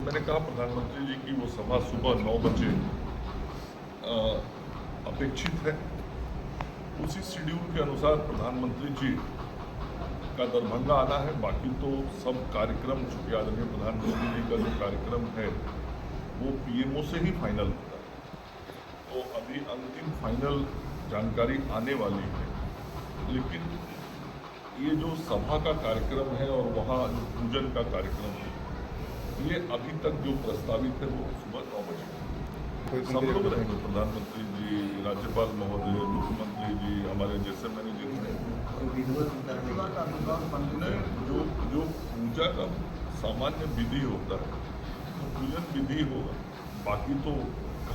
मैंने कहा प्रधानमंत्री जी की वो सभा सुबह 9 बजे अपेक्षित है। उसी शेड्यूल के अनुसार प्रधानमंत्री जी का दरभंगा आना है। बाकी तो सब कार्यक्रम, चूँकि आदरणीय प्रधानमंत्री जी का जो कार्यक्रम है वो पीएमओ से ही फाइनल होता है, तो अभी अंतिम फाइनल जानकारी आने वाली है। लेकिन ये जो सभा का कार्यक्रम है और वहाँ जो पूजन का कार्यक्रम है, ये अभी तक जो प्रस्तावित है वो सुबह 9 बजे सब लोग रहेंगे। प्रधानमंत्री जी, राज्यपाल महोदय, मुख्यमंत्री जी, हमारे जैसे मैंने जितने जो पूजा का सामान्य विधि होता है तो पूजन विधि होगा। बाकी तो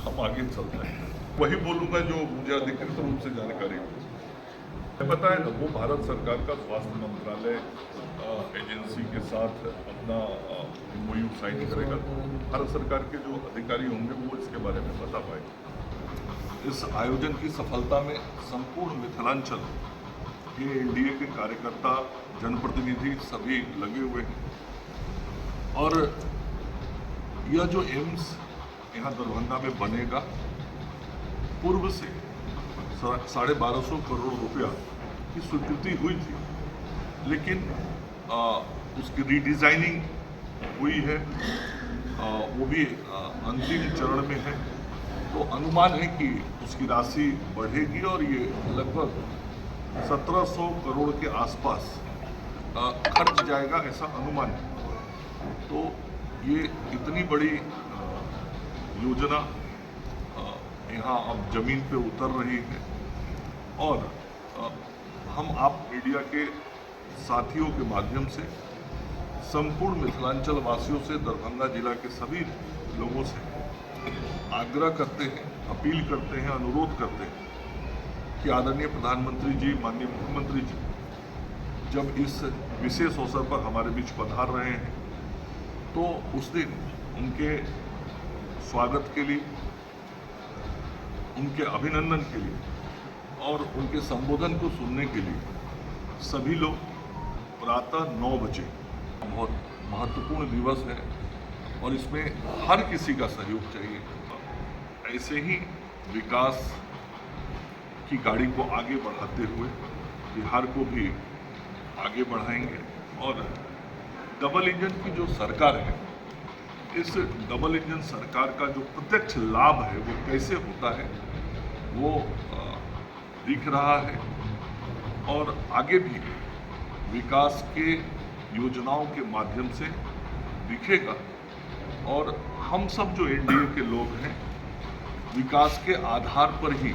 हम आगे चलते हैं, वही बोलूँगा जो मुझे अधिकृत रूप से जानकारी हो। बताया ना, वो भारत सरकार का स्वास्थ्य मंत्रालय एजेंसी के साथ अपना MOU साइन करेगा। भारत सरकार के जो अधिकारी होंगे वो इसके बारे में बता पाएंगे। इस आयोजन की सफलता में संपूर्ण मिथिलांचल के एनडीए के कार्यकर्ता, जनप्रतिनिधि सभी लगे हुए हैं। और यह जो एम्स यहाँ दरभंगा में बनेगा, पूर्व से 1250 करोड़ रुपया की स्वीकृति हुई थी, लेकिन उसकी रीडिज़ाइनिंग हुई है, वो भी अंतिम चरण में है। तो अनुमान है कि उसकी राशि बढ़ेगी और ये लगभग 1700 करोड़ के आसपास खर्च जाएगा, ऐसा अनुमान है। तो ये इतनी बड़ी योजना यहाँ अब जमीन पे उतर रही है और हम आप मीडिया के साथियों के माध्यम से संपूर्ण मिथिलांचल वासियों से, दरभंगा जिला के सभी लोगों से आग्रह करते हैं, अपील करते हैं, अनुरोध करते हैं कि आदरणीय प्रधानमंत्री जी, माननीय मुख्यमंत्री जी जब इस विशेष अवसर पर हमारे बीच पधार रहे हैं तो उस दिन उनके स्वागत के लिए, उनके अभिनंदन के लिए और उनके संबोधन को सुनने के लिए सभी लोग प्रातः 9 बजे, बहुत महत्वपूर्ण दिवस है और इसमें हर किसी का सहयोग चाहिए। ऐसे ही विकास की गाड़ी को आगे बढ़ाते हुए बिहार को भी आगे बढ़ाएंगे। और डबल इंजन की जो सरकार है, इस डबल इंजन सरकार का जो प्रत्यक्ष लाभ है वो कैसे होता है वो दिख रहा है और आगे भी विकास के योजनाओं के माध्यम से दिखेगा। और हम सब जो एनडीए के लोग हैं, विकास के आधार पर ही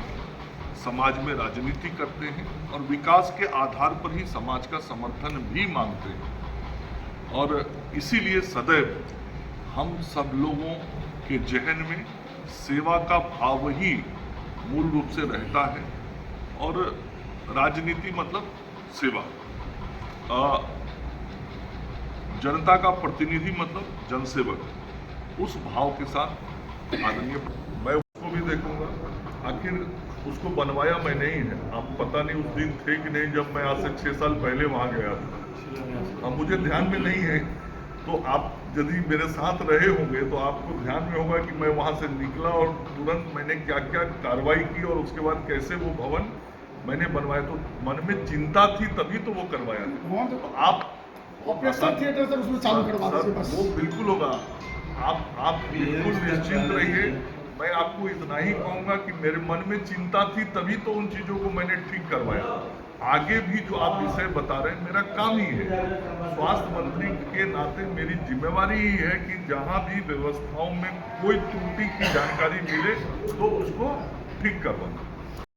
समाज में राजनीति करते हैं और विकास के आधार पर ही समाज का समर्थन भी मांगते हैं। और इसीलिए सदैव हम सब लोगों के जहन में सेवा का भाव ही मूल रूप से रहता है और राजनीति मतलब सेवा। जनता का प्रतिनिधि मतलब जनसेवक। उस भाव के साथ आदरणीय मैं उसको भी देखूंगा। आखिर उसको बनवाया मैंने ही है। आप पता नहीं उस दिन थे कि नहीं जब मैं आज से 6 साल पहले वहाँ गया था। अब मुझे ध्यान में नहीं है, तो आप यदि मेरे साथ रहे होंगे तो आपको ध्यान में होगा कि मैं वहाँ से निकला और तुरंत मैंने क्या क्या कार्रवाई की और उसके बाद कैसे वो भवन मैंने बनवाया। तो मन में चिंता थी तभी तो वो करवाया। तो आप ऑपरेशन थिएटर सर उसमें चालू करवा दीजिए बस। वो बिल्कुल होगा। आप बिल्कुल निश्चिंत रहिए। मैं आपको इतना ही कहूँगा कि मेरे मन में चिंता थी तभी तो उन चीज़ों को मैंने ठीक करवाया। आगे भी जो आप विषय बता रहे हैं, मेरा काम ही है, स्वास्थ्य मंत्री के नाते मेरी जिम्मेवारी ही है कि जहाँ भी व्यवस्थाओं में कोई त्रुटि की जानकारी मिले तो उसको ठीक करवाना।